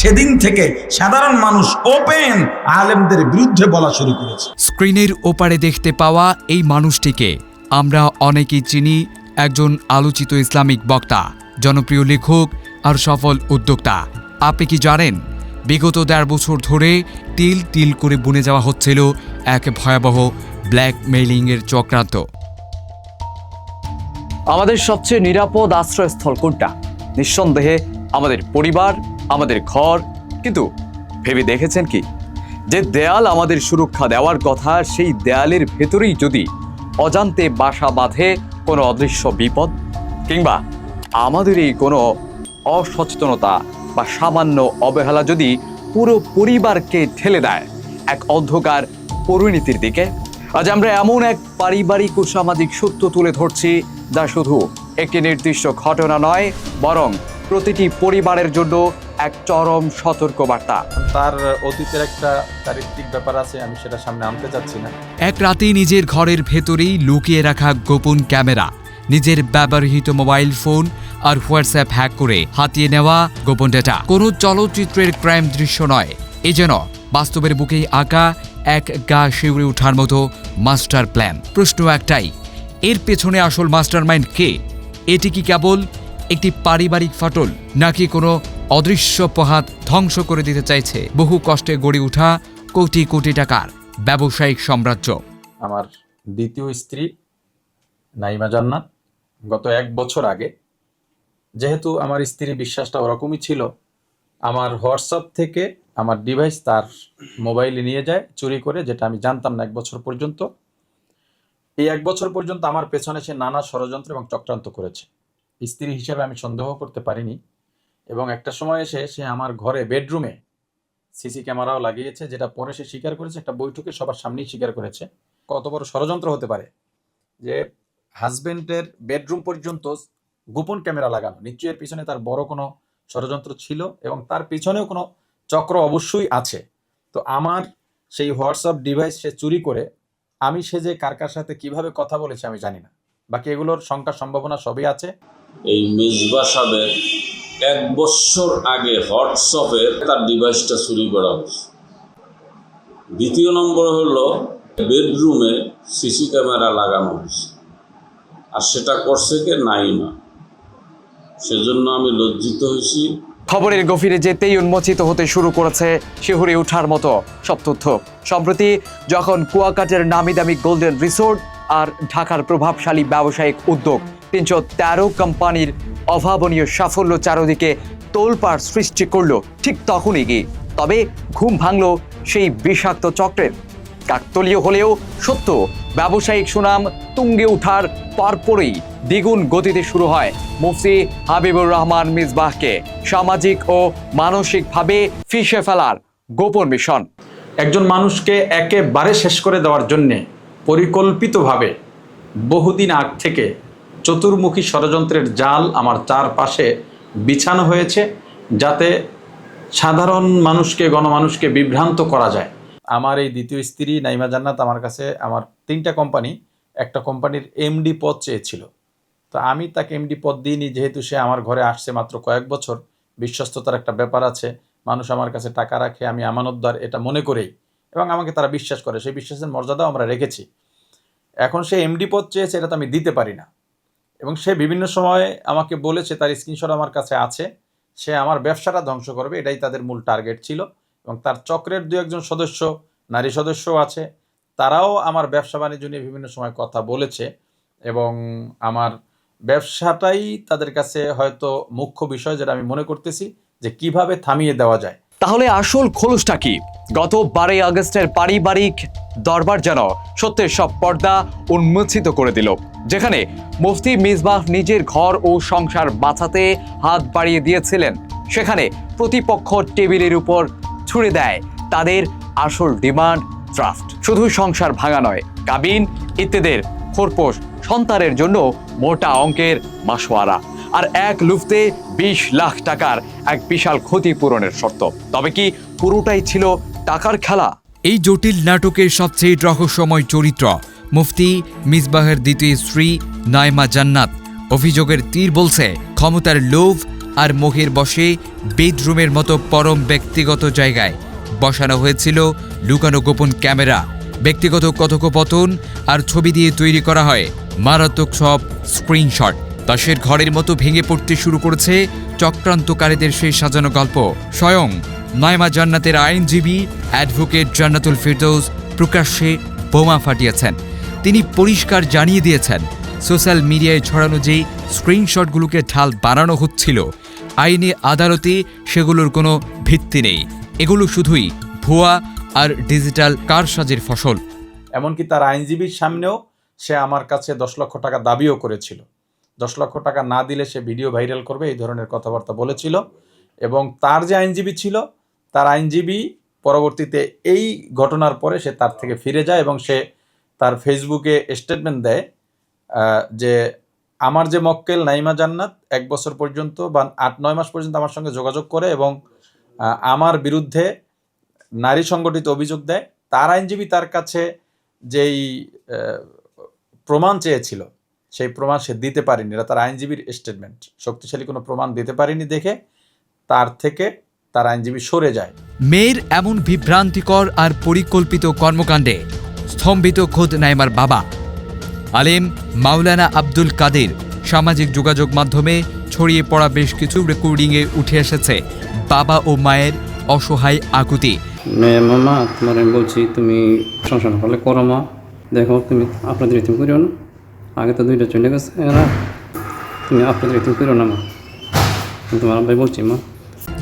সেদিন থেকে সাধারণ মানুষ ওপেন আলেমদের বিরুদ্ধে বলা শুরু করেছে। স্ক্রিনের ওপারে দেখতে পাওয়া এই মানুষটিকে আমরা অনেকেই চিনি, একজন আলোচিত ইসলামিক বক্তা, জনপ্রিয় লেখক আর সফল উদ্যোক্তা। আপনি কি জানেন, বিগত ১.৫ বছর ধরে তিল তিল করে বুনে যাওয়া হচ্ছিল এক ভয়াবহ ব্ল্যাকমেইলিংয়ের চক্রান্ত। আমাদের সবচেয়ে নিরাপদ আশ্রয়স্থল কোনটা? নিঃসন্দেহে আমাদের পরিবার, আমাদের ঘর। কিন্তু ভেবে দেখেছেন কি, যে দেয়াল আমাদের সুরক্ষা দেওয়ার কথা, সেই দেয়ালের ভেতরেই যদি অজান্তে বাসা বাঁধে কোনো অদৃশ্য বিপদ, কিংবা আমাদের এই কোনো অসচেতনতা বা সামান্য অবহেলা যদি পুরো পরিবারকে ঠেলে দেয় এক অন্ধকার পরিণতির দিকে। আজ আমরা এমন এক পারিবারিক ও সামাজিক সত্য তুলে ধরছি, যা শুধু একটি নির্দিষ্ট ঘটনা নয়, বরং প্রতিটি পরিবারের জন্য এক চরম সতর্কবার্তা। তার অতীতের একটা চারিত্রিক ব্যাপার আছে, আমি সেটা সামনে আনতে চাচ্ছি না। এক রাতেই নিজের ঘরের ভেতরেই লুকিয়ে রাখা গোপন ক্যামেরা, নিজের ব্যবহৃত মোবাইল ফোন আর হোয়াটসঅ্যাপ হ্যাক করে হাতিয়ে নেওয়া গোপন ডেটা কোনো চলচ্চিত্রের ক্রাইম দৃশ্য নয়, এ যেন বাস্তবের বুকেই আঁকা এক গা শিউরে ওঠার মতো মাস্টার প্ল্যান। প্রশ্ন একটাই, এর পেছনে আসল মাস্টারমাইন্ড কে? এটি কি কেবল একটি পারিবারিক ফাটল, নাকি কোনো অদৃশ্য প্রহাত ধ্বংস করে দিতে চাইছে বহু কষ্টে গড়ে ওঠা কোটি কোটি টাকার ব্যবসায়িক সাম্রাজ্য? আমার দ্বিতীয় স্ত্রী নাইমা জান্নাত গত 1 বছর আগে, যেহেতু আমার স্ত্রীর বিশ্বাসটা ওরকমই ছিল, আমার হোয়াটসঅ্যাপ থেকে আমার ডিভাইস তার মোবাইলে নিয়ে যায় চুরি করে, যেটা আমি জানতাম না 1 বছর পর্যন্ত। এই 1 বছর পর্যন্ত আমার পেছনে সে নানা ষড়যন্ত্র এবং চক্রান্ত করেছে। স্ত্রী হিসেবে আমি সন্দেহ করতে পারিনি, এবং একটা সময় এসে সে আমার ঘরে বেডরুমে সিসি ক্যামেরাও লাগিয়েছে, যেটা পরে সে স্বীকার করেছে, একটা বৈঠকে সবার সামনেই স্বীকার করেছে। কত বড় ষড়যন্ত্র হতে পারে যে হাজবেন্ডের বেডরুম পর্যন্ত গোপন ক্যামেরা লাগানো, নিশ্চয়ই এর পিছনে তার বড় কোনো ষড়যন্ত্র ছিল, এবং তার পিছনেও কোনো চক্র অবশ্যই আছে। তো আমার সেই হোয়াটসঅ্যাপ ডিভাইস সে চুরি করে, আমি সে যে কার কার সাথে কিভাবে কথা বলেছে আমি জানি না, বাকি এগুলোর সংখ্যা সম্ভাবনা সবই আছে। এই মিসবাহ সাহেবের 1 বছর আগে হোয়াটসঅ্যাপে তার ডিভাইসটা চুরি করা হয়েছে। দ্বিতীয় নম্বর হলো বেডরুমে সিসি ক্যামেরা লাগানো হয়েছে, আর সেটা করছে কে? নাইমা। সেজন্য আমি লজ্জিত হয়েছি। খবরের গভীরে যেতেই উন্মোচিত হতে শুরু করেছে শিহরে ওঠার মতো সব তথ্য। সম্প্রতি যখন কুয়াকাটার নামি দামি গোল্ডেন রিসোর্ট আর ঢাকার প্রভাবশালী ব্যবসায়িক উদ্যোগ 313 কোম্পানির অভাবনীয় সাফল্য চারদিকে তোলপাড় সৃষ্টি করলো, ঠিক তখনই কি তবে ঘুম ভাঙল সেই বিষাক্ত চক্রের। কাকতলীয় হলেও সত্য, ব্যবসায়িক সুনাম তুঙ্গে ওঠার পরপরই দ্বিগুণ গতিতে শুরু হয় মুফতি হাবিবুর রহমান মিসবাহকে সামাজিক ও মানসিকভাবে ফিসে ফেলার গোপন মিশন। একজন মানুষকে একেবারে শেষ করে দেওয়ার জন্যে পরিকল্পিতভাবে বহুদিন আগ থেকে চতুর্মুখী ষড়যন্ত্রের জাল আমার চারপাশে বিছানো হয়েছে, যাতে সাধারণ মানুষকে, গণমানুষকে বিভ্রান্ত করা যায়। আমার এই দ্বিতীয় স্ত্রী নাইমা জান্নাত আমার কাছে আমার 3টা কোম্পানি, একটা কোম্পানির এমডি পদ চেয়েছিল। তো আমি তাকে এমডি পদ দিইনি, যেহেতু সে আমার ঘরে আসছে মাত্র কয়েক বছর। বিশ্বস্ততার একটা ব্যাপার আছে, মানুষ আমার কাছে টাকা রাখে, আমি আমানতদার এটা মনে করেই, এবং আমাকে তারা বিশ্বাস করে, সেই বিশ্বাসের মর্যাদাও আমরা রেখেছি। এখন সে এমডি পদ চেয়েছে, এটা তো আমি দিতে পারি না। এবং সে বিভিন্ন সময় আমাকে বলেছে, তার স্ক্রিনশট আমার কাছে আছে, সে আমার ব্যবসাটা ধ্বংস করবে, এটাই তাদের মূল টার্গেট ছিল। এবং তার চক্রের 2-1 সদস্য, নারী সদস্যও আছে, তারাও আমার ব্যবসা বাণিজ্য নিয়ে বিভিন্ন সময় কথা বলেছে, এবং আমার ব্যবসাটাই তাদের কাছে হয়তো মুখ্য বিষয়, যেটা আমি মনে করতেছি যে কিভাবে থামিয়ে দেওয়া যায়। তাহলে আসল খোলসটা কি? গত 12 আগস্টের পারিবারিক দরবার যেন সত্যের সব পর্দা উন্মোচিত করে দিল, যেখানে মুফতি মিসবাহ নিজের ঘর ও সংসার বাঁচাতে হাত বাড়িয়ে দিয়েছিলেন, সেখানে প্রতিপক্ষ টেবিলের উপর ছুড়ে দেয় তাদের আসল ডিমান্ড ড্রাফট। শুধু সংসার ভাঙা নয়, কাবিন ইত্যাদির খোরপোশ সন্তানের জন্য মোটা অঙ্কের মাসোয়ারা, আর এক লুফতে 20 লাখ টাকার এক বিশাল ক্ষতিপূরণের শর্ত। তবে কি পুরোটাই ছিল টাকার খেলা? এই জটিল নাটকের সবচেয়ে রহস্যময় চরিত্র মুফতি মিসবাহের দ্বিতীয় স্ত্রী নাইমা জান্নাত। অভিযোগের তীর বলছে ক্ষমতার লোভ আর মোহের বশে বেডরুমের মতো পরম ব্যক্তিগত জায়গায় বসানো হয়েছিল লুকানো গোপন ক্যামেরা, ব্যক্তিগত কথোপকথন আর ছবি দিয়ে তৈরি করা হয় মারাত্মক সব স্ক্রিনশট। তাসের ঘরের মতো ভেঙে পড়তে শুরু করেছে চক্রান্তকারীদের সেই সাজানো গল্প। স্বয়ং নাইমা জান্নাতের আইনজীবী অ্যাডভোকেট জান্নাতুল ফেরদৌস প্রকাশ্যে বোমা ফাটিয়েছেন। তিনি পরিষ্কার জানিয়ে দিয়েছেন, সোশ্যাল মিডিয়ায় ছড়ানো যে স্ক্রিনশটগুলোকে ঢাল বানানো হচ্ছিল, আইনে আদালতে সেগুলোর কোনো ভিত্তি নেই। এগুলো শুধুই ভুয়া আর ডিজিটাল কারসাজির ফসল। এমনকি তার আইনজীবীর সামনেও সে আমার কাছে 10 লক্ষ টাকা দাবিও করেছিল। 10 লক্ষ টাকা না দিলে সে ভিডিও ভাইরাল করবে, এই ধরনের কথাবার্তা বলেছিল। এবং তার যে আইনজীবী ছিল, তার আইনজীবী পরবর্তীতে এই ঘটনার পরে সে তার থেকে ফিরে যায় এবং সে তার ফেসবুকে স্টেটমেন্ট দেয় যে আমার যে মক্কেল নাইমা জান্নাত 1 বছর পর্যন্ত বা 8-9 মাস পর্যন্ত আমার সঙ্গে যোগাযোগ করে এবং আমার বিরুদ্ধে নারী সংগঠিত অভিযোগ দেয়। তার আইনজীবী তার কাছে যেই প্রমাণ চেয়েছিল সেই প্রমাণ সে দিতে পারেনি। এটা তার আইনজীবীর স্টেটমেন্ট। শক্তিশালী কোনো প্রমাণ দিতে পারেনি দেখে তার থেকে তার আইনজীবী সরে যায়। মেয়ের এমন বিভ্রান্তিকর আর পরিকল্পিত কর্মকাণ্ডে স্তম্ভিত খোদ নাইমার বাবা আলেম মাওলানা আব্দুল কাদের। সামাজিক যোগাযোগ মাধ্যমে ছড়িয়ে পড়া বেশ কিছু রেকর্ডিংয়ে উঠে এসেছে বাবা ও মায়ের অসহায় আকুতি। মামা তোমার আমি বলছি, তুমি সংসার হলে করো মা, দেখো তুমি আপনাদের ইতিম করিও না, আগে তো 2টা চলে গেছে, এরা তুমি আপনাদের ইতিম করিও না মা, তোমার আব্বাই বলছি মা।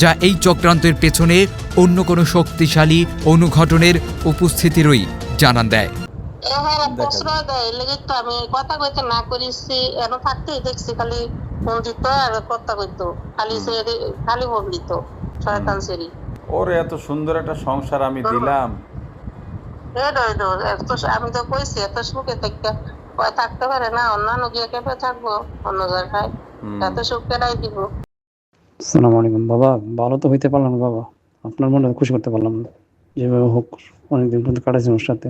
যা এই চক্রান্তের পেছনে অন্য কোনো শক্তিশালী অনুঘটনের উপস্থিতিরই জানান দেয়। প্রশ্রয় দেয় লেগে তো আমি কথা কইতে না করিছি, এখন থাকতেই দেখছি খালি ফোন দিত আর কথা কইতো, খালি ফোন দিত শয়তান সেরি। ওর এত সুন্দর একটা সংসার আমি দিলাম, আমি তো কইছি এত সুখে থাকতে পারে না, অন্যান্য গিয়ে কেঁপে থাকবো অন্য জায়গায়, এত সুখ কেনাই দিব। আসসালামু আলাইকুম বাবা, ভালো তো হইতে পারলাম না বাবা, আপনার মনে খুশি করতে পারলাম না, যেভাবে হোক অনেকদিন পর্যন্ত কাটাইছি ওর সাথে,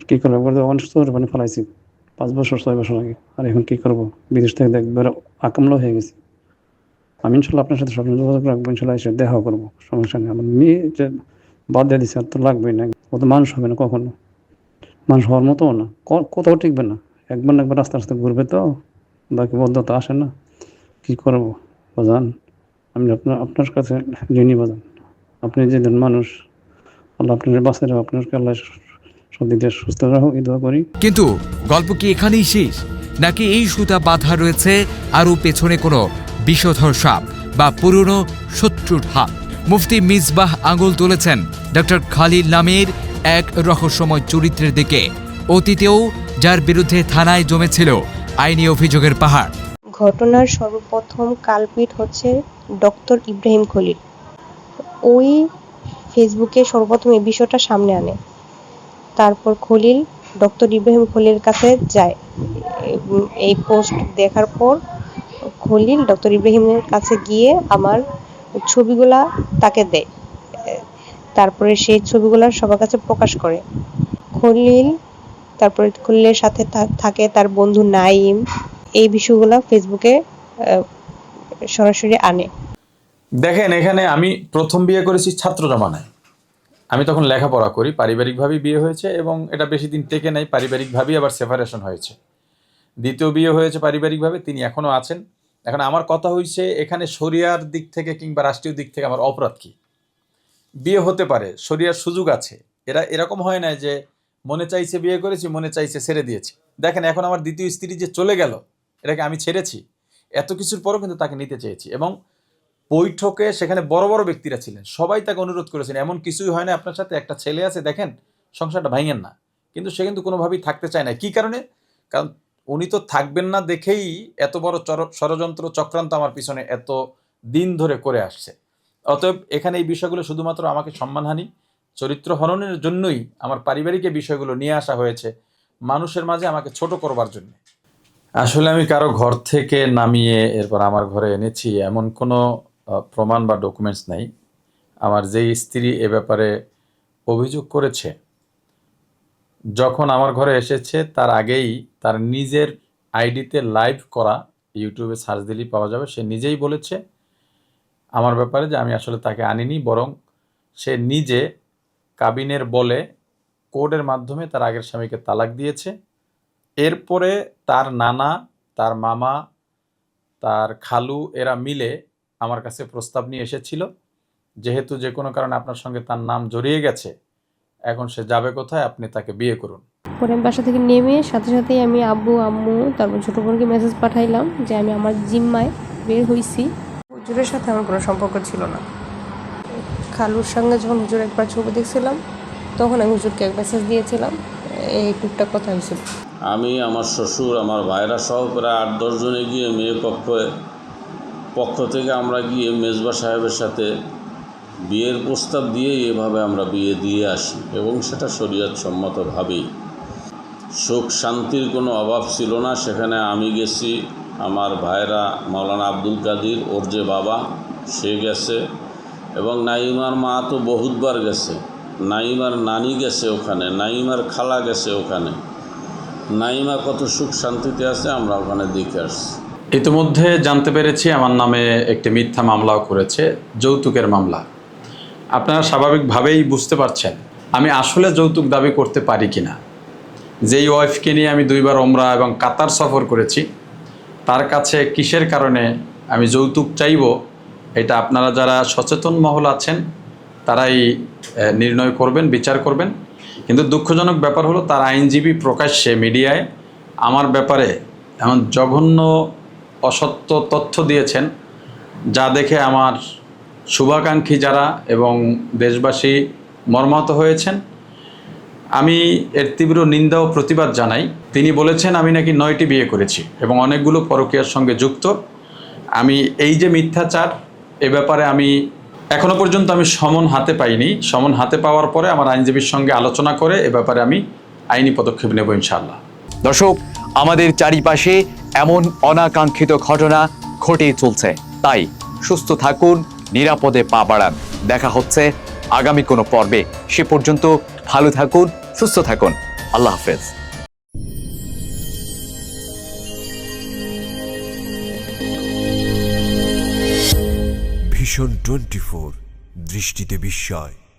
কী করবো অনেক মানে ফেলাইছি 5 বছর 6 বছর আগে, আর এখন কী করবো, বিদেশ থেকে একবার আকামলা হয়ে গেছি। আমি ইনশাল্লাহ আপনার সাথে সবসময় যোগাযোগ রাখবো, ইনশাল্লাহ এসে দেখা করবো, সমস্যা নেই। আমার মেয়ে যে বাদ দিয়ে দিচ্ছে আর তো লাগবেই না, ও তো মানুষ হবে না কখনো, মানুষ হওয়ার মতো না, কোথাও টিকবে না, একবার না একবার আস্তে আস্তে ঘুরবে, তো বাকি বদ্ধতা আসে না, কী করবো বাজান। আমি আপনার কাছে ঋণী বাজান, আপনি যেদিন মানুষ, আল্লাহ আপনার বাঁচাই রাখো, আপনাকে আল্লাহ সব দিক দিয়ে সুস্থ রাখো, এই দোয়া করি। কিন্তু গল্প কি এখানেই শেষ, নাকি এই সুতা বাঁধা রয়েছে আরও পেছনে কোনো বিষধর সাপ বা পুরনো শত্রুর হাত? মুফতি মিসবাহ আঙুল তুলেছেন ডক্টর খালিল নামের এক রহস্যময় চরিত্রের দিকে, অতীতেও যার বিরুদ্ধে থানায় জমেছিল আইনি অভিযোগের পাহাড়। ঘটনার সর্বপ্রথম কালপিট হচ্ছে ডক্টর ইব্রাহিম খলিল। ওই ফেসবুকে সর্বপ্রথম এই বিষয়টা সামনে আনে, তারপর খলিল ডক্টর ইব্রাহিম খলিলের কাছে যায়। এই পোস্ট দেখার পর খলিল ডক্টর ইব্রাহিমের কাছে গিয়ে আমার ছবিগুলা তাকে দেয়, তারপরে সেই ছবিগুলা সবার কাছে প্রকাশ করে। খলিল তারপরে খলিলের সাথে থাকে তার বন্ধু নাইম, এই বিষয়গুলো ফেসবুকে সরাসরি আনে। দেখেন, এখানে আমি প্রথম বিয়ে করেছি ছাত্র জমানায়, আমি তখন লেখাপড়া করি, পারিবারিকভাবেই বিয়ে হয়েছে এবং এটা বেশি দিন টেকে নাই, পারিবারিকভাবেই আবার সেপারেশন হয়েছে। দ্বিতীয় বিয়ে হয়েছে পারিবারিকভাবে, তিনি এখনও আছেন। এখন আমার কথা হয়েছে এখানে শরিয়ার দিক থেকে কিংবা রাষ্ট্রীয় দিক থেকে আমার অপরাধ কি? বিয়ে হতে পারে, শরিয়ার সুযোগ আছে, এরকম হয় না যে মনে চাইছে বিয়ে করেছি, মনে চাইছে ছেড়ে দিয়েছি। দেখেন, এখন আমার দ্বিতীয় স্ত্রী যে চলে গেল, এটাকে আমি ছেড়েছি, এত কিছুর পরও কিন্তু তাকে নিতে চেয়েছি। এবং বৈঠকে সেখানে বড় বড় ব্যক্তিরা ছিলেন, সবাই তাকে অনুরোধ করেছেন, এমন কিছুই হয় না আপনার সাথে, একটা ছেলে আছে, দেখেন সংসারটা ভাঙেন না। কিন্তু সে কিন্তু কোনোভাবেই থাকতে চায় না। কী কারণে? কারণ উনি তো থাকবেন না দেখেই এত বড় ষড়যন্ত্র চক্রান্ত আমার পিছনে এত দিন ধরে করে আসছে। অতএব এখানে এই বিষয়গুলো শুধুমাত্র আমাকে সম্মানহানি, চরিত্র হননের জন্যই আমার পারিবারিক এই বিষয়গুলো নিয়ে আসা হয়েছে, মানুষের মাঝে আমাকে ছোট করবার জন্য। আসলে আমি কারো ঘর থেকে নামিয়ে এরপর আমার ঘরে এনেছি এমন কোনো প্রমাণ বা ডকুমেন্টস নাই। আমার যেই স্ত্রী এ ব্যাপারে অভিযোগ করেছে, যখন আমার ঘরে এসেছে তার আগেই তার নিজের আইডিতে লাইভ করা ইউটিউবে সার্চ দিলেই পাওয়া যাবে। সে নিজেই বলেছে আমার ব্যাপারে যে আমি আসলে তাকে আনিনি, বরং সে নিজে কাবিনের বলে কোডের মাধ্যমে তার আগের স্বামীকে তালাক দিয়েছে। এরপরে তার নানা, তার মামা, তার খালু এরা মিলে আমার কাছে প্রস্তাব নিয়ে এসেছিল, যেহেতু যে কোনো কারণে আপনার সঙ্গে তার নাম জড়িয়ে গেছে, এখন সে যাবে কোথায়, আপনি তাকে বিয়ে করুন। পরে আমি বাসা থেকে নেমে সাথে সাথেই আমি আব্বু আম্মু তারপর ছোটো বোনকে মেসেজ পাঠাইলাম যে আমি আমার জিম্মায় বের হইছি। হুজুরের সাথে আমার কোনো সম্পর্ক ছিল না। খালুর সঙ্গে যখন হুজুর একবার ছবি দেখছিলাম তখন আমি হুজুরকে এক মেসেজ দিয়েছিলাম, এই টুকটাক কথা হয়েছিল। আমি, আমার শ্বশুর, আমার ভাইরা সহ প্রায় 8-10 জনে গিয়ে মেয়ে পক্ষ থেকে আমরা গিয়ে মেজবা সাহেবের সাথে বিয়ের প্রস্তাব দিয়ে এভাবে আমরা বিয়ে দিয়ে আসি, এবং সেটা শরীয়ত সম্মতভাবেই। সুখ শান্তির কোনো অভাব ছিল না সেখানে। আমি গেছি, আমার ভাইরা, মাওলানা আব্দুল কাদির ওর যে বাবা সে গেছে, এবং নাইমার মা তো বহুতবার গেছে, নাইমার নানি গেছে ওখানে, নাইমার খালা গেছে ওখানে। নাইমা কত সুখ শান্তিতে আছে আমরা ওখানে দেখে আসছি। ইতিমধ্যে জানতে পেরেছি আমার নামে একটি মিথ্যা মামলাও করেছে, যৌতুকের মামলা। আপনারা স্বাভাবিকভাবেই বুঝতে পারছেন আমি আসলে যৌতুক দাবি করতে পারি কিনা। যেই ওয়াইফকে নিয়ে আমি 2বার ওমরা এবং কাতার সফর করেছি, তার কাছে কিসের কারণে আমি যৌতুক চাইব, এটা আপনারা যারা সচেতন মহল আছেন তারাই নির্ণয় করবেন, বিচার করবেন। কিন্তু দুঃখজনক ব্যাপার হলো তার আইনজীবী প্রকাশ্যে মিডিয়ায় আমার ব্যাপারে এমন জঘন্য অসত্য তথ্য দিয়েছেন, যা দেখে আমার শুভাকাঙ্ক্ষী যারা এবং দেশবাসী মর্মাহত হয়েছেন। আমি এর তীব্র নিন্দা ও প্রতিবাদ জানাই। তিনি বলেছেন আমি নাকি 9টি বিয়ে করেছি এবং অনেকগুলো পরকীয়ার সঙ্গে যুক্ত। আমি এই যে মিথ্যাচার, এ ব্যাপারে আমি এখনো পর্যন্ত আমি সমন হাতে পাইনি। সমন হাতে পাওয়ার পরে আমার আইনজীবীর সঙ্গে আলোচনা করে এ ব্যাপারে আমি আইনি পদক্ষেপ নেব ইনশাআল্লাহ। দর্শক, আমাদের চারিপাশে এমন অনাকাঙ্ক্ষিত ঘটনা ঘটেই চলছে, তাই সুস্থ থাকুন, নিরাপদে পা বাড়ান। দেখা হচ্ছে আগামী কোনো পর্বে। সে পর্যন্ত ভালো থাকুন, সুস্থ থাকুন। আল্লাহ হাফেজ। ভিশন 24, দৃষ্টিতে বিস্ময়।